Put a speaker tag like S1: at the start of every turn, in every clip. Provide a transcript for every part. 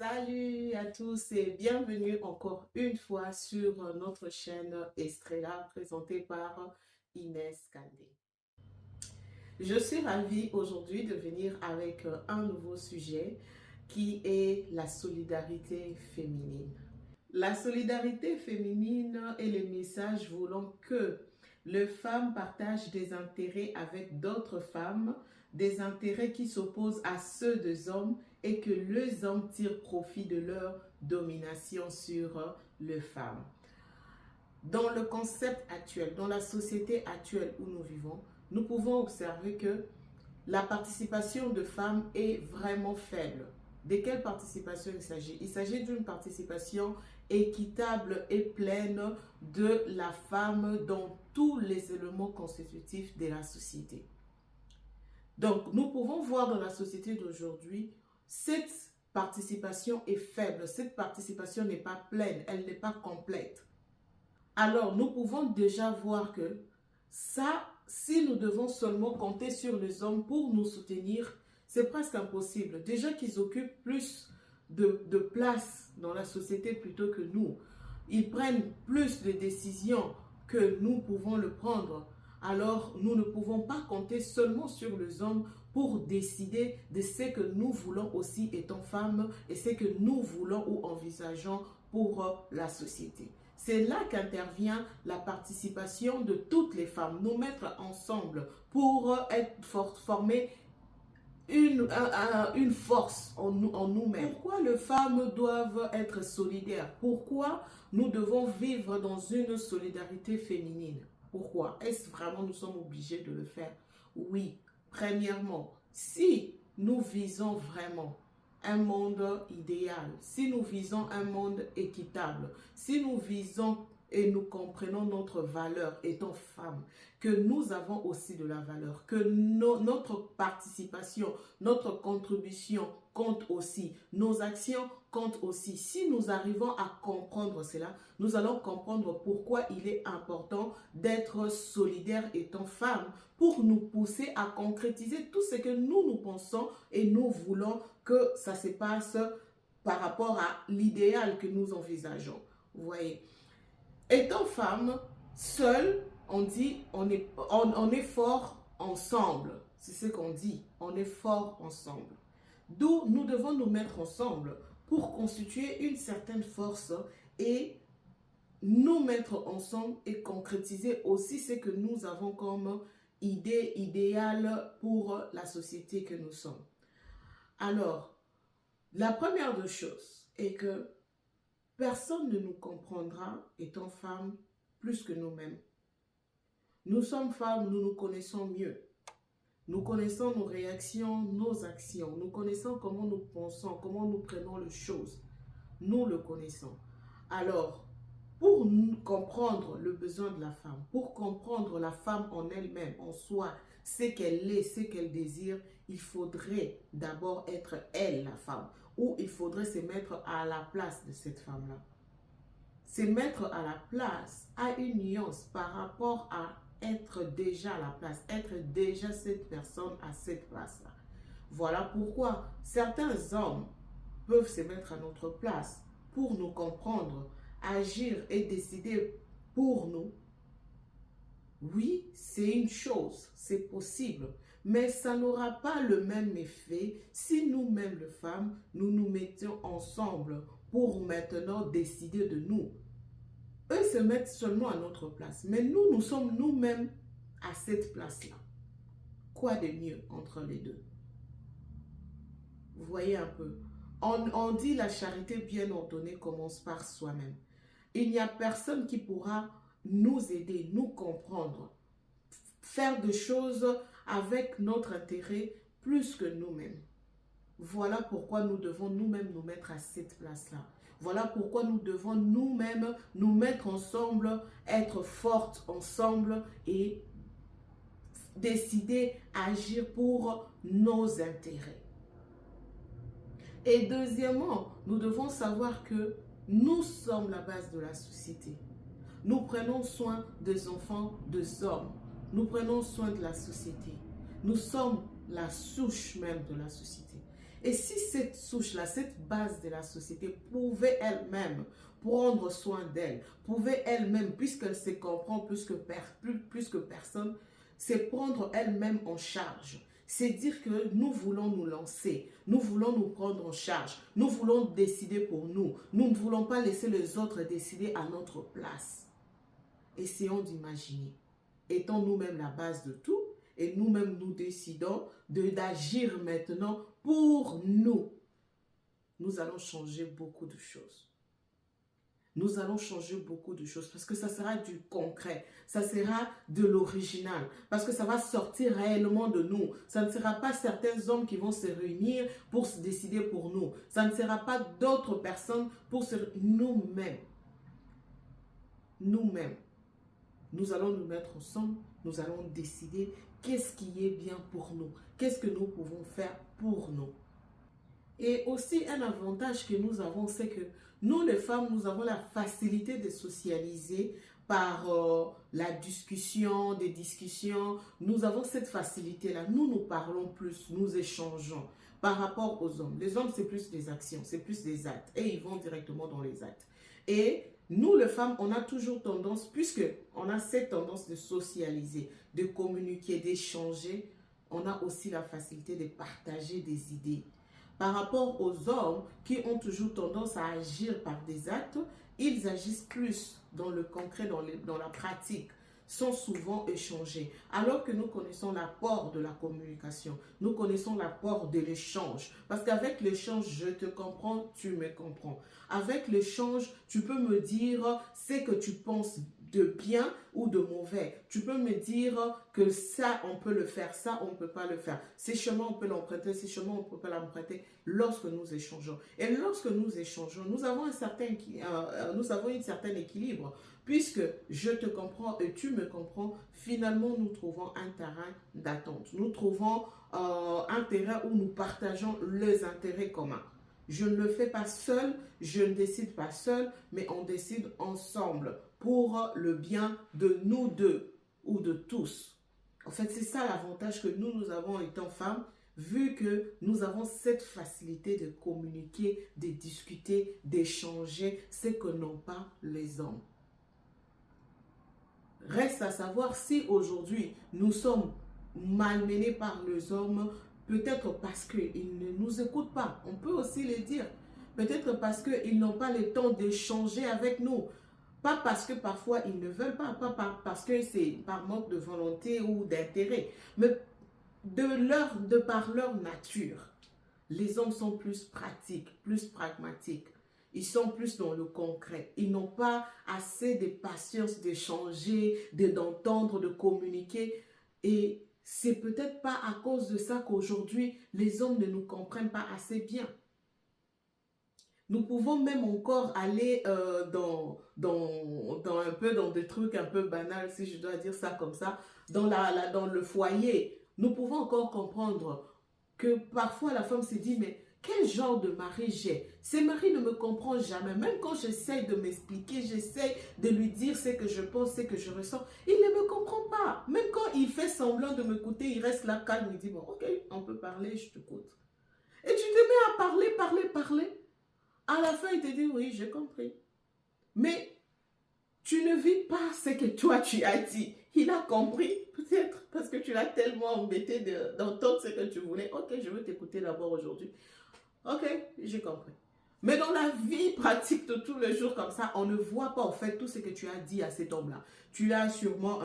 S1: Salut à tous et bienvenue encore une fois sur notre chaîne Estrella présentée par Inès Kandé. Je suis ravie aujourd'hui de venir avec un nouveau sujet qui est la solidarité féminine. La solidarité féminine et les messages voulant que les femmes partagent des intérêts avec d'autres femmes, des intérêts qui s'opposent à ceux des hommes et que les hommes tirent profit de leur domination sur les femmes. Dans le concept actuel, dans la société actuelle où nous vivons, nous pouvons observer que la participation de femmes est vraiment faible. De quelle participation il s'agit? Il s'agit d'une participation équitable et pleine de la femme dans tous les éléments constitutifs de la société. Donc, nous pouvons voir dans la société d'aujourd'hui, cette participation est faible, cette participation n'est pas pleine, elle n'est pas complète. Alors, nous pouvons déjà voir que ça, si nous devons seulement compter sur les hommes pour nous soutenir, c'est presque impossible. Déjà qu'ils occupent plus de place dans la société plutôt que nous. Ils prennent plus de décisions que nous pouvons le prendre. Alors, nous ne pouvons pas compter seulement sur les hommes pour décider de ce que nous voulons aussi étant femmes et ce que nous voulons ou envisageons pour la société. C'est là qu'intervient la participation de toutes les femmes, nous mettre ensemble pour former une force en nous-mêmes. Pourquoi les femmes doivent être solidaires? Pourquoi nous devons vivre dans une solidarité féminine? Pourquoi? Est-ce vraiment nous sommes obligés de le faire? Oui, premièrement, si nous visons vraiment un monde idéal, si nous visons un monde équitable, si nous visons et nous comprenons notre valeur étant femme, que nous avons aussi de la valeur, que notre participation, notre contribution compte aussi, nos actions comptent aussi. Si nous arrivons à comprendre cela, nous allons comprendre pourquoi il est important d'être solidaire étant femme pour nous pousser à concrétiser tout ce que nous pensons et nous voulons que ça se passe par rapport à l'idéal que nous envisageons. Vous voyez? Étant femme, seule, on dit on est fort ensemble. C'est ce qu'on dit, on est fort ensemble. D'où nous devons nous mettre ensemble pour constituer une certaine force et nous mettre ensemble et concrétiser aussi ce que nous avons comme idée idéale pour la société que nous sommes. Alors, la première des choses est que personne ne nous comprendra étant femmes plus que nous-mêmes. Nous sommes femmes, nous nous connaissons mieux. Nous connaissons nos réactions, nos actions. Nous connaissons comment nous pensons, comment nous prenons les choses. Nous le connaissons. Alors, pour comprendre le besoin de la femme, pour comprendre la femme en elle-même, en soi, ce qu'elle est, ce qu'elle désire, il faudrait d'abord être elle, la femme. Ou il faudrait se mettre à la place de cette femme-là. Se mettre à la place a une nuance par rapport à être déjà à la place, être déjà cette personne à cette place-là. Voilà pourquoi certains hommes peuvent se mettre à notre place pour nous comprendre, agir et décider pour nous. Oui, c'est une chose, c'est possible, mais ça n'aura pas le même effet si nous-mêmes, les femmes, nous nous mettions ensemble pour maintenant décider de nous. Eux se mettent seulement à notre place, mais nous, nous sommes nous-mêmes à cette place-là. Quoi de mieux entre les deux? Vous voyez un peu. On dit la charité bien ordonnée commence par soi-même. Il n'y a personne qui pourra nous aider, nous comprendre, faire des choses avec notre intérêt plus que nous-mêmes. Voilà pourquoi nous devons nous-mêmes nous mettre à cette place-là. Voilà pourquoi nous devons nous-mêmes nous mettre ensemble, être fortes ensemble et décider, agir pour nos intérêts. Et deuxièmement, nous devons savoir que nous sommes la base de la société. Nous prenons soin des enfants, des hommes. Nous prenons soin de la société. Nous sommes la souche même de la société. Et si cette souche-là, cette base de la société pouvait elle-même prendre soin d'elle, pouvait elle-même, puisqu'elle se comprend plus que personne, c'est prendre elle-même en charge. C'est dire que nous voulons nous lancer, nous voulons nous prendre en charge, nous voulons décider pour nous. Nous ne voulons pas laisser les autres décider à notre place. Essayons d'imaginer. Étant nous-mêmes la base de tout, et nous-mêmes nous décidons d'agir maintenant pour nous. Nous allons changer beaucoup de choses. Nous allons changer beaucoup de choses parce que ça sera du concret, ça sera de l'original, parce que ça va sortir réellement de nous. Ça ne sera pas certains hommes qui vont se réunir pour se décider pour nous. Ça ne sera pas d'autres personnes pour nous-mêmes. Nous-mêmes. Nous allons nous mettre ensemble, nous allons décider qu'est-ce qui est bien pour nous, qu'est-ce que nous pouvons faire pour nous. Et aussi un avantage que nous avons, c'est que nous les femmes, nous avons la facilité de socialiser par la discussion, des discussions. Nous avons cette facilité-là. Nous parlons plus, nous échangeons par rapport aux hommes. Les hommes, c'est plus des actions, c'est plus des actes. Et ils vont directement dans les actes. Et nous, les femmes, on a toujours tendance, puisque on a cette tendance de socialiser, de communiquer, d'échanger, on a aussi la facilité de partager des idées. Par rapport aux hommes qui ont toujours tendance à agir par des actes, ils agissent plus dans le concret, dans la pratique, sont souvent échangés. Alors que nous connaissons l'apport de la communication, nous connaissons l'apport de l'échange. Parce qu'avec l'échange, je te comprends, tu me comprends. Avec l'échange, tu peux me dire ce que tu penses de bien ou de mauvais. Tu peux me dire que ça, on peut le faire, ça, on ne peut pas le faire. Ces chemins, on peut l'emprunter, ces chemins, on ne peut pas l'emprunter lorsque nous échangeons. Et lorsque nous échangeons, nous avons un certain équilibre. Puisque je te comprends et tu me comprends, finalement, nous trouvons un terrain d'attente. Nous trouvons un terrain où nous partageons les intérêts communs. Je ne le fais pas seul, je ne décide pas seul, mais on décide ensemble pour le bien de nous deux ou de tous. En fait, c'est ça l'avantage que nous avons étant femmes, vu que nous avons cette facilité de communiquer, de discuter, d'échanger, ce que n'ont pas les hommes. Reste à savoir si aujourd'hui nous sommes malmenés par les hommes, peut-être parce qu'ils ne nous écoutent pas. On peut aussi le dire. Peut-être parce qu'ils n'ont pas le temps d'échanger avec nous. Pas parce que parfois ils ne veulent pas, parce que c'est par manque de volonté ou d'intérêt, mais par leur nature. Les hommes sont plus pratiques, plus pragmatiques. Ils sont plus dans le concret. Ils n'ont pas assez de patience d'échanger, d'entendre, de communiquer. Et c'est peut-être pas à cause de ça qu'aujourd'hui, les hommes ne nous comprennent pas assez bien. Nous pouvons même encore aller un peu dans des trucs un peu banals, si je dois dire ça comme ça, dans le foyer. Nous pouvons encore comprendre que parfois la femme se dit, mais quel genre de mari j'ai? Ce mari ne me comprend jamais. Même quand j'essaie de m'expliquer, j'essaie de lui dire ce que je pense, ce que je ressens, il ne me comprend pas. Même quand il fait semblant de m'écouter, il reste là calme, il dit, bon, ok, on peut parler, je t'écoute. Et tu te mets à parler. À la fin, il te dit, oui, j'ai compris. Mais tu ne vis pas ce que toi, tu as dit. Il a compris, peut-être, parce que tu l'as tellement embêté d'entendre ce que tu voulais. Ok, je veux t'écouter d'abord aujourd'hui. Ok, j'ai compris. Mais dans la vie pratique de tous les jours comme ça, on ne voit pas en fait tout ce que tu as dit à cet homme-là. Tu lui as sûrement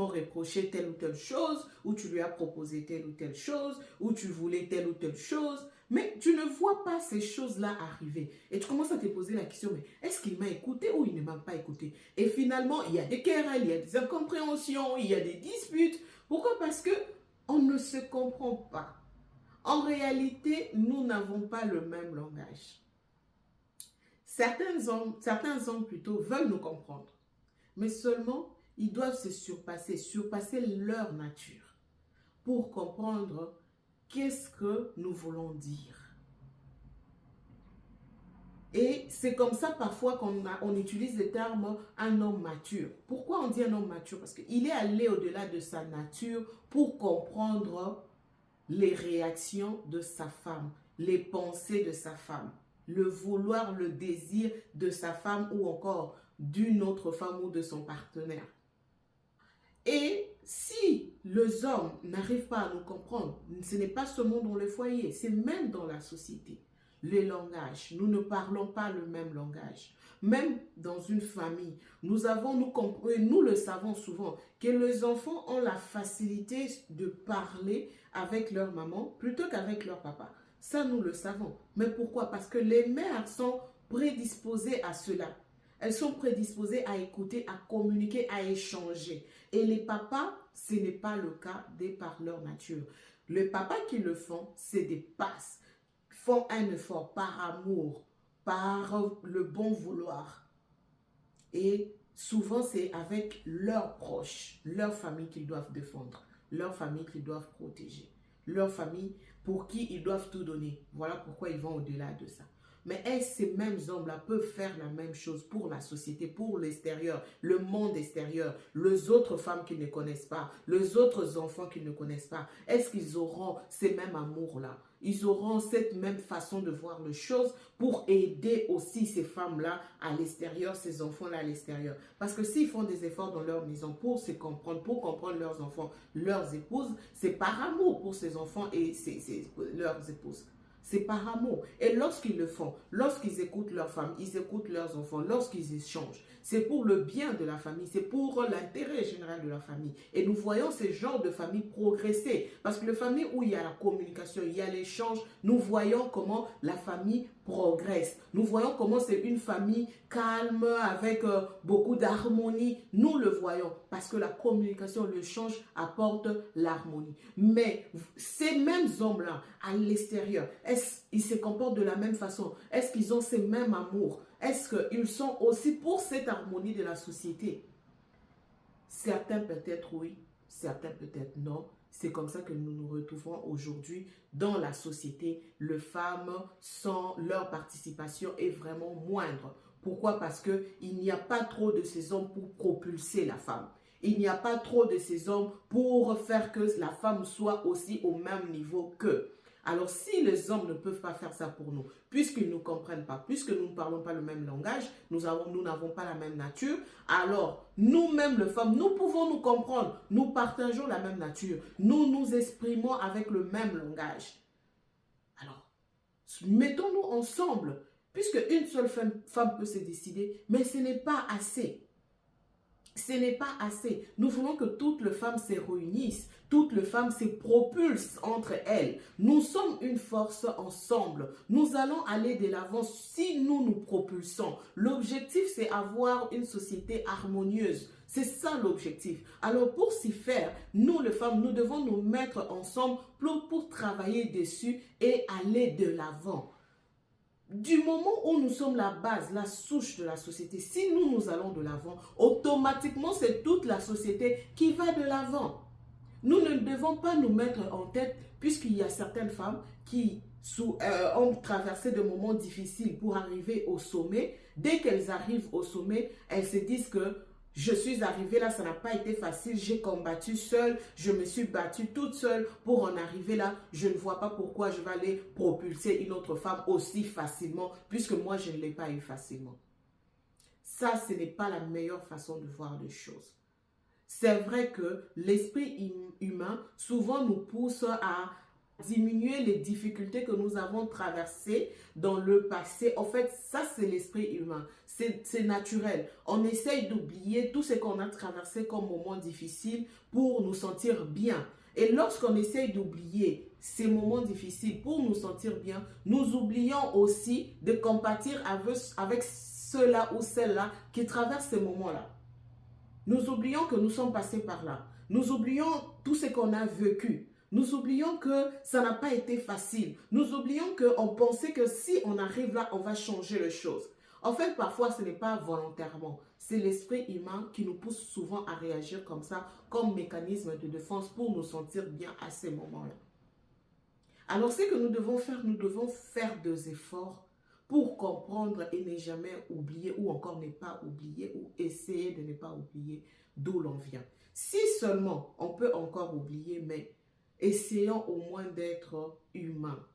S1: reproché telle ou telle chose, ou tu lui as proposé telle ou telle chose, ou tu voulais telle ou telle chose. Mais tu ne vois pas ces choses-là arriver. Et tu commences à te poser la question, mais est-ce qu'il m'a écouté ou il ne m'a pas écouté? Et finalement, il y a des querelles, il y a des incompréhensions, il y a des disputes. Pourquoi? Parce qu'on ne se comprend pas. En réalité, nous n'avons pas le même langage. Certains hommes plutôt veulent nous comprendre. Mais seulement, ils doivent se surpasser leur nature pour comprendre qu'est-ce que nous voulons dire. Et c'est comme ça parfois qu'on utilise le terme un homme mature. Pourquoi on dit un homme mature? Parce qu'il est allé au-delà de sa nature pour comprendre les réactions de sa femme, les pensées de sa femme, le vouloir, le désir de sa femme ou encore d'une autre femme ou de son partenaire. Et si les hommes n'arrivent pas à nous comprendre, ce n'est pas seulement dans le foyer, c'est même dans la société. Les langages, nous ne parlons pas le même langage. Même dans une famille, nous le savons souvent, que les enfants ont la facilité de parler avec leur maman plutôt qu'avec leur papa. Ça, nous le savons. Mais pourquoi? Parce que les mères sont prédisposées à cela. Elles sont prédisposées à écouter, à communiquer, à échanger. Et les papas, ce n'est pas le cas par leur nature. Les papas qui le font, c'est des passes. Font un effort par amour, par le bon vouloir. Et souvent, c'est avec leurs proches, leur famille qu'ils doivent défendre, leur famille qu'ils doivent protéger, leur famille pour qui ils doivent tout donner. Voilà pourquoi ils vont au-delà de ça. Mais ces mêmes hommes-là peuvent faire la même chose pour la société, pour l'extérieur, le monde extérieur, les autres femmes qu'ils ne connaissent pas, les autres enfants qu'ils ne connaissent pas. Est-ce qu'ils auront ces mêmes amours-là? Ils auront cette même façon de voir les choses pour aider aussi ces femmes-là à l'extérieur, ces enfants-là à l'extérieur. Parce que s'ils font des efforts dans leur maison pour se comprendre, pour comprendre leurs enfants, leurs épouses, c'est par amour pour ces enfants et leurs épouses. C'est par amour. Et lorsqu'ils le font, lorsqu'ils écoutent leurs femmes, ils écoutent leurs enfants, lorsqu'ils échangent, c'est pour le bien de la famille, c'est pour l'intérêt général de la famille. Et nous voyons ce genre de famille progresser. Parce que la famille où il y a la communication, il y a l'échange, nous voyons comment la famille progresse. Nous voyons comment c'est une famille calme, avec beaucoup d'harmonie. Nous le voyons parce que la communication, l'échange apporte l'harmonie. Mais ces mêmes hommes-là, à l'extérieur, est-ce qu'ils se comportent de la même façon? Est-ce qu'ils ont ces mêmes amours? Est-ce qu'ils sont aussi pour cette harmonie de la société? Certains peut-être oui, certains peut-être non. C'est comme ça que nous nous retrouvons aujourd'hui dans la société. Les femmes, leur participation est vraiment moindre. Pourquoi? Parce qu'il n'y a pas trop de ces hommes pour propulser la femme. Il n'y a pas trop de ces hommes pour faire que la femme soit aussi au même niveau qu'eux. Alors, si les hommes ne peuvent pas faire ça pour nous, puisqu'ils ne nous comprennent pas, puisque nous ne parlons pas le même langage, nous n'avons pas la même nature, alors nous-mêmes, les femmes, nous pouvons nous comprendre. Nous partageons la même nature. Nous nous exprimons avec le même langage. Alors, mettons-nous ensemble, puisque une seule femme peut se décider, mais ce n'est pas assez. Ce n'est pas assez. Nous voulons que toutes les femmes se réunissent, toutes les femmes se propulsent entre elles. Nous sommes une force ensemble. Nous allons aller de l'avant si nous nous propulsons. L'objectif, c'est avoir une société harmonieuse. C'est ça l'objectif. Alors pour s'y faire, nous les femmes, nous devons nous mettre ensemble pour travailler dessus et aller de l'avant. Du moment où nous sommes la base, la souche de la société, si nous allons de l'avant, automatiquement c'est toute la société qui va de l'avant. Nous ne devons pas nous mettre en tête, puisqu'il y a certaines femmes qui ont traversé de moments difficiles pour arriver au sommet. Dès qu'elles arrivent au sommet, elles se disent que je suis arrivée là, ça n'a pas été facile, j'ai combattu seule, je me suis battue toute seule pour en arriver là. Je ne vois pas pourquoi je vais aller propulser une autre femme aussi facilement, puisque moi je ne l'ai pas eu facilement. Ça, ce n'est pas la meilleure façon de voir les choses. C'est vrai que l'esprit humain souvent nous pousse à diminuer les difficultés que nous avons traversées dans le passé. En fait, ça, c'est l'esprit humain. C'est naturel. On essaye d'oublier tout ce qu'on a traversé comme moment difficile pour nous sentir bien. Et lorsqu'on essaye d'oublier ces moments difficiles pour nous sentir bien, nous oublions aussi de compatir avec ceux-là ou celles-là qui traversent ces moments-là. Nous oublions que nous sommes passés par là. Nous oublions tout ce qu'on a vécu. Nous oublions que ça n'a pas été facile. Nous oublions qu'on pensait que si on arrive là, on va changer les choses. En fait, parfois, ce n'est pas volontairement. C'est l'esprit humain qui nous pousse souvent à réagir comme ça, comme mécanisme de défense pour nous sentir bien à ces moments-là. Alors, ce que nous devons faire des efforts pour comprendre et ne jamais oublier ou encore ne pas oublier ou essayer de ne pas oublier d'où l'on vient. Si seulement on peut encore oublier, mais Essayons au moins d'être humains.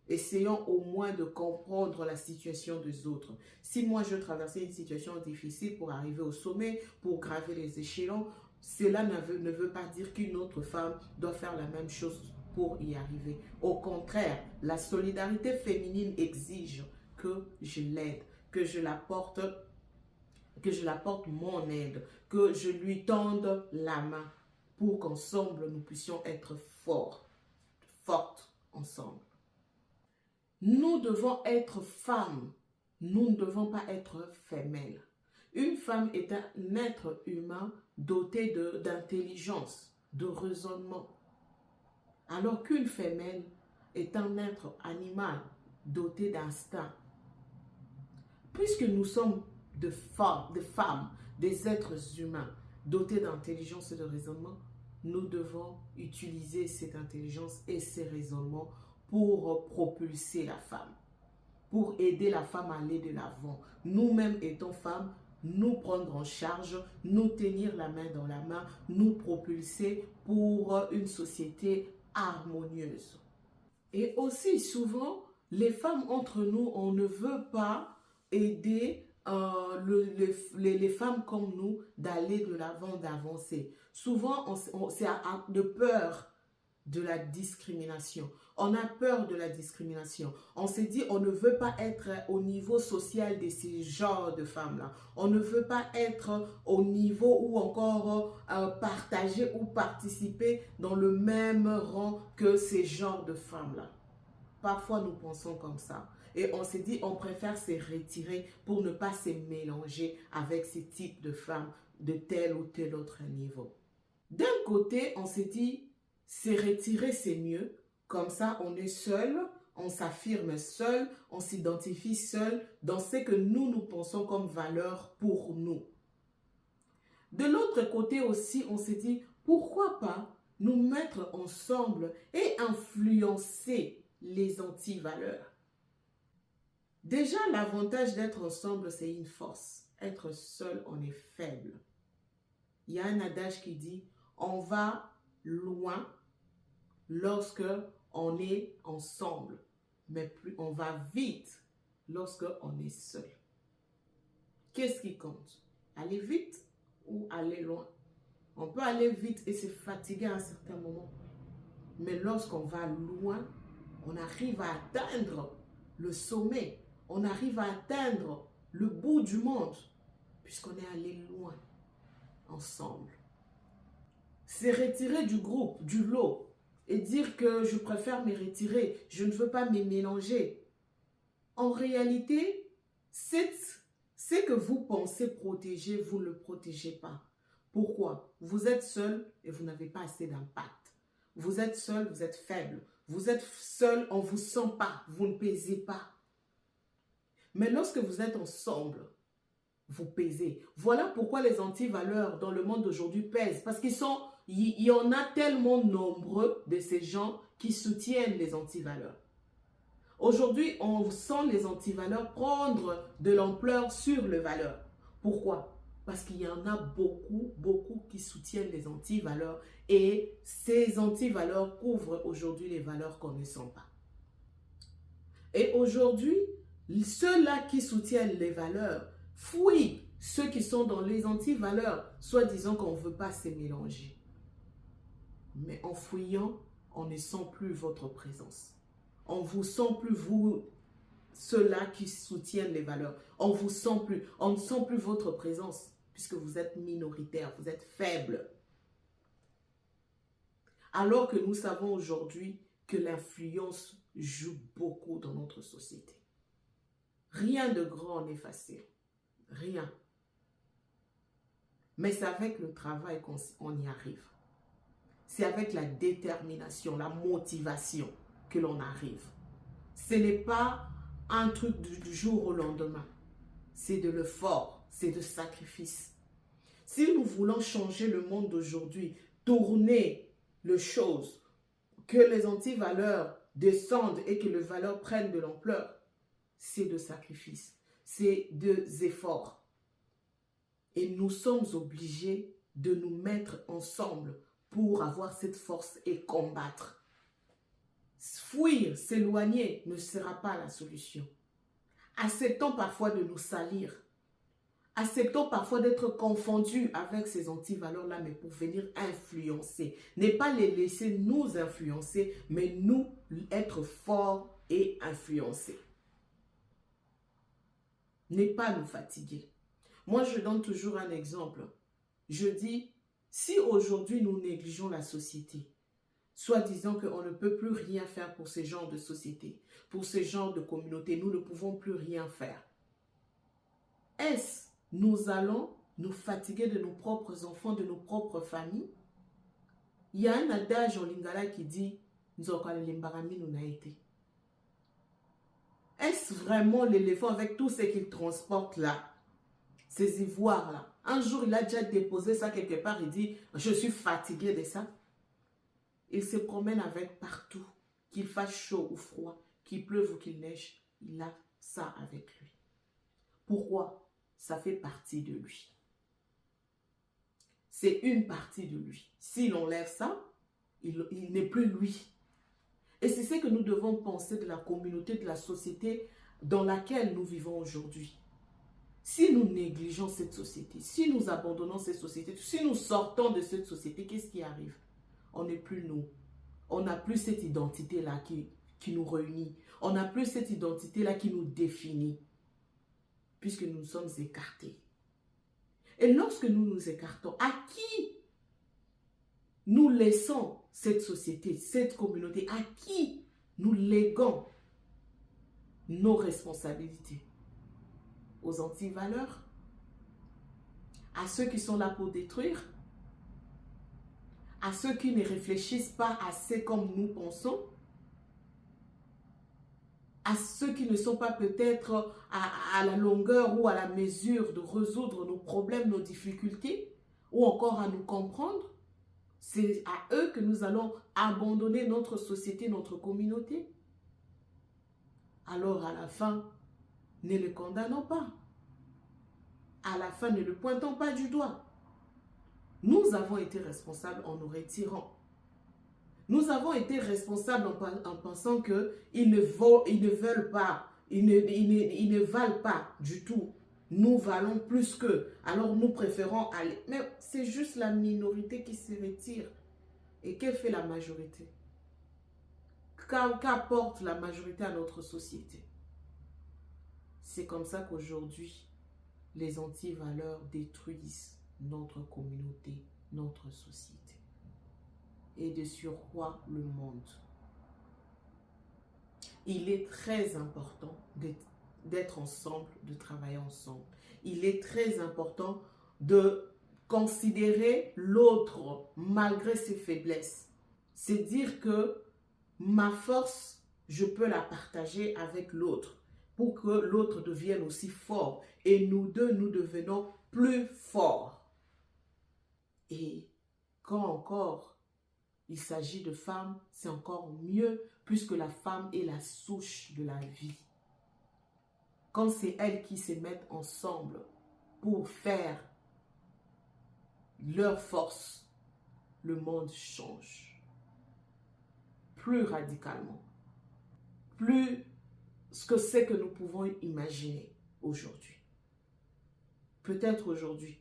S1: Essayons au moins de comprendre la situation des autres. Si moi je traversais une situation difficile pour arriver au sommet, pour graver les échelons, cela ne veut pas dire qu'une autre femme doit faire la même chose pour y arriver. Au contraire, la solidarité féminine exige que je l'aide, que je l'apporte mon aide, que je lui tende la main pour qu'ensemble nous puissions être fortes ensemble. Nous devons être femmes, nous ne devons pas être femelles. Une femme est un être humain doté d'intelligence, de raisonnement, alors qu'une femelle est un être animal doté d'instinct. Puisque nous sommes des femmes, des êtres humains dotés d'intelligence et de raisonnement, nous devons utiliser cette intelligence et ces raisonnements pour propulser la femme, pour aider la femme à aller de l'avant. Nous-mêmes étant femmes, nous prendre en charge, nous tenir la main dans la main, nous propulser pour une société harmonieuse. Et aussi souvent, les femmes entre nous, on ne veut pas aider les femmes comme nous d'aller de l'avant, d'avancer. Souvent, c'est de peur de la discrimination. On a peur de la discrimination. On s'est dit, on ne veut pas être au niveau social de ces genres de femmes-là. On ne veut pas être au niveau ou encore partager ou participer dans le même rang que ces genres de femmes-là. Parfois, nous pensons comme ça. Et on s'est dit, on préfère se retirer pour ne pas se mélanger avec ces types de femmes de tel ou tel autre niveau. D'un côté, on s'est dit, se retirer, c'est mieux. Comme ça, on est seul, on s'affirme seul, on s'identifie seul dans ce que nous pensons comme valeur pour nous. De l'autre côté aussi, on s'est dit, pourquoi pas nous mettre ensemble et influencer les antivaleurs. Déjà, l'avantage d'être ensemble, c'est une force. Être seul, on est faible. Il y a un adage qui dit, on va loin lorsque on est ensemble, mais plus on va vite lorsque on est seul. Qu'est-ce qui compte? Aller vite ou aller loin? On peut aller vite et se fatiguer à un certain moment. Mais lorsqu'on va loin, on arrive à atteindre le sommet. On arrive à atteindre le bout du monde, puisqu'on est allé loin ensemble. Se retirer du groupe, du lot, et dire que je préfère me retirer, je ne veux pas me mélanger. En réalité, c'est que vous pensez protéger, vous ne le protégez pas. Pourquoi? Vous êtes seul et vous n'avez pas assez d'impact. Vous êtes seul, vous êtes faible. Vous êtes seul, on ne vous sent pas, vous ne pesez pas. Mais lorsque vous êtes ensemble, vous pesez. Voilà pourquoi les antivaleurs dans le monde d'aujourd'hui pèsent. Parce qu'il y en a tellement nombreux de ces gens qui soutiennent les antivaleurs. Aujourd'hui, on sent les antivaleurs prendre de l'ampleur sur les valeurs. Pourquoi? Parce qu'il y en a beaucoup qui soutiennent les antivaleurs et ces antivaleurs couvrent aujourd'hui les valeurs qu'on ne sent pas. Et aujourd'hui, ceux-là qui soutiennent les valeurs fuient ceux qui sont dans les antivaleurs, soit disant qu'on ne veut pas se mélanger. Mais en fuyant, on ne sent plus votre présence. On ne vous sent plus, vous, ceux-là qui soutiennent les valeurs. On ne sent plus votre présence, puisque vous êtes minoritaire, vous êtes faible. Alors que nous savons aujourd'hui que l'influence joue beaucoup dans notre société. Rien de grand n'est facile. Rien. Mais c'est avec le travail qu'on y arrive. C'est avec la détermination, la motivation que l'on arrive. Ce n'est pas un truc du jour au lendemain. C'est de l'effort, c'est de sacrifice. Si nous voulons changer le monde d'aujourd'hui, tourner les choses, que les antivaleurs descendent et que les valeurs prennent de l'ampleur, c'est de sacrifice, c'est des efforts. Et nous sommes obligés de nous mettre ensemble pour avoir cette force et combattre. Fuir, s'éloigner ne sera pas la solution. Acceptons parfois de nous salir. Acceptons parfois d'être confondus avec ces antivaleurs-là, mais pour venir influencer. Ne pas les laisser nous influencer, mais nous être forts et influencer. Ne pas nous fatiguer. Moi, je donne toujours un exemple. Je dis, si aujourd'hui nous négligeons la société, soit disant qu'on ne peut plus rien faire pour ce genre de société, pour ce genre de communauté, nous ne pouvons plus rien faire. Est-ce nous allons nous fatiguer de nos propres enfants, de nos propres familles? Il y a un adage en lingala qui dit est-ce vraiment l'éléphant avec tout ce qu'il transporte là, ces ivoires là? Un jour, il a déjà déposé ça quelque part, il dit, je suis fatigué de ça. Il se promène avec partout, qu'il fasse chaud ou froid, qu'il pleuve ou qu'il neige, il a ça avec lui. Pourquoi? Ça fait partie de lui. C'est une partie de lui. S'il enlève ça, il n'est plus lui. Et c'est ce que nous devons penser de la communauté, de la société dans laquelle nous vivons aujourd'hui. Si nous négligeons cette société, si nous abandonnons cette société, si nous sortons de cette société, qu'est-ce qui arrive? On n'est plus nous. On n'a plus cette identité-là qui nous réunit. On n'a plus cette identité-là qui nous définit. Puisque nous sommes écartés. Et lorsque nous nous écartons, à qui nous laissons cette société, cette communauté? À qui nous léguons nos responsabilités? Aux antivaleurs? À ceux qui sont là pour détruire? À ceux qui ne réfléchissent pas assez comme nous pensons? À ceux qui ne sont pas peut-être à la longueur ou à la mesure de résoudre nos problèmes, nos difficultés, ou encore à nous comprendre? C'est à eux que nous allons abandonner notre société, notre communauté. Alors à la fin, ne le condamnons pas. À la fin, ne le pointons pas du doigt. Nous avons été responsables en nous retirant. Nous avons été responsables en pensant qu'ils ne veulent pas, ils ne valent pas du tout. Nous valons plus qu'eux. Alors nous préférons aller. Mais c'est juste la minorité qui se retire. Et que fait la majorité? Qu'apporte la majorité à notre société? C'est comme ça qu'aujourd'hui, les antivaleurs détruisent notre communauté, notre société. Et de surcroît le monde. Il est très important d'être ensemble, de travailler ensemble. Il est très important de considérer l'autre malgré ses faiblesses. C'est dire que ma force, je peux la partager avec l'autre pour que l'autre devienne aussi fort. Et nous deux, nous devenons plus forts. Et quand encore il s'agit de femmes, c'est encore mieux puisque la femme est la souche de la vie. Quand c'est elles qui se mettent ensemble pour faire leur force, le monde change. Plus radicalement. Plus ce que c'est que nous pouvons imaginer aujourd'hui. Peut-être aujourd'hui,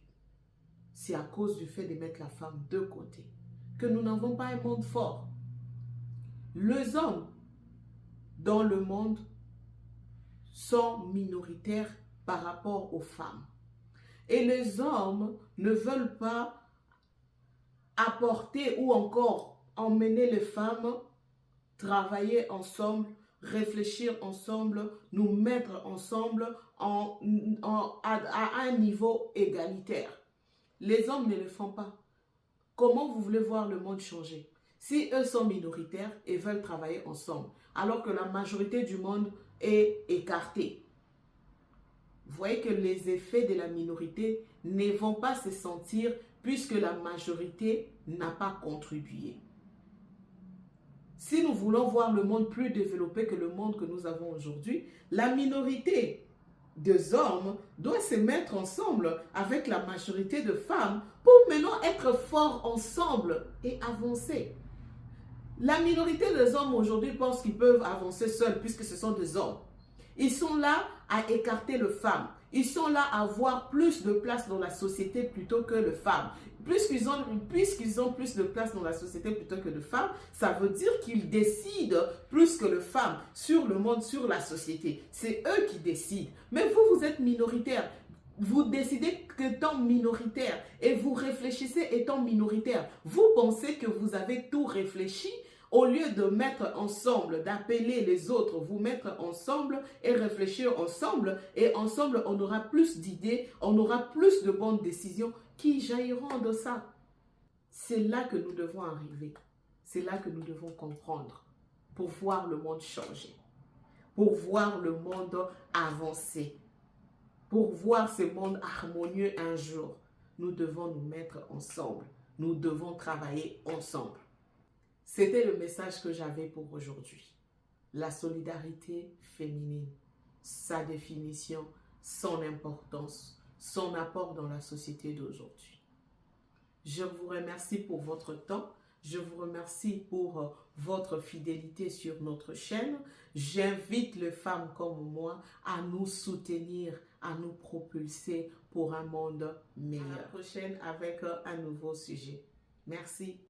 S1: c'est à cause du fait de mettre la femme de côté que nous n'avons pas un monde fort. Les hommes dans le monde sont minoritaires par rapport aux femmes. Et les hommes ne veulent pas apporter ou encore emmener les femmes travailler ensemble, réfléchir ensemble, nous mettre ensemble à un niveau égalitaire. Les hommes ne le font pas. Comment vous voulez voir le monde changer? Si eux sont minoritaires et veulent travailler ensemble, alors que la majorité du monde est écartée. Vous voyez que les effets de la minorité ne vont pas se sentir puisque la majorité n'a pas contribué. Si nous voulons voir le monde plus développé que le monde que nous avons aujourd'hui, la minorité des hommes doit se mettre ensemble avec la majorité de femmes pour maintenant être forts ensemble et avancer. La minorité des hommes aujourd'hui pensent qu'ils peuvent avancer seuls puisque ce sont des hommes. Ils sont là à écarter les femmes. Ils sont là à avoir plus de place dans la société plutôt que les femmes. Puisqu'ils ont plus de place dans la société plutôt que de femmes, ça veut dire qu'ils décident plus que les femmes sur le monde, sur la société. C'est eux qui décident. Mais vous, vous êtes minoritaire. Vous décidez qu'étant minoritaire et vous réfléchissez étant minoritaire. Vous pensez que vous avez tout réfléchi au lieu de mettre ensemble, d'appeler les autres, vous mettre ensemble et réfléchir ensemble. Et ensemble, on aura plus d'idées, on aura plus de bonnes décisions qui jailliront de ça. C'est là que nous devons arriver. C'est là que nous devons comprendre pour voir le monde changer, pour voir le monde avancer. Pour voir ce monde harmonieux un jour, nous devons nous mettre ensemble. Nous devons travailler ensemble. C'était le message que j'avais pour aujourd'hui. La solidarité féminine, sa définition, son importance, son apport dans la société d'aujourd'hui. Je vous remercie pour votre temps. Je vous remercie pour votre fidélité sur notre chaîne. J'invite les femmes comme moi à nous soutenir, à nous propulser pour un monde meilleur. À la prochaine avec un nouveau sujet. Merci.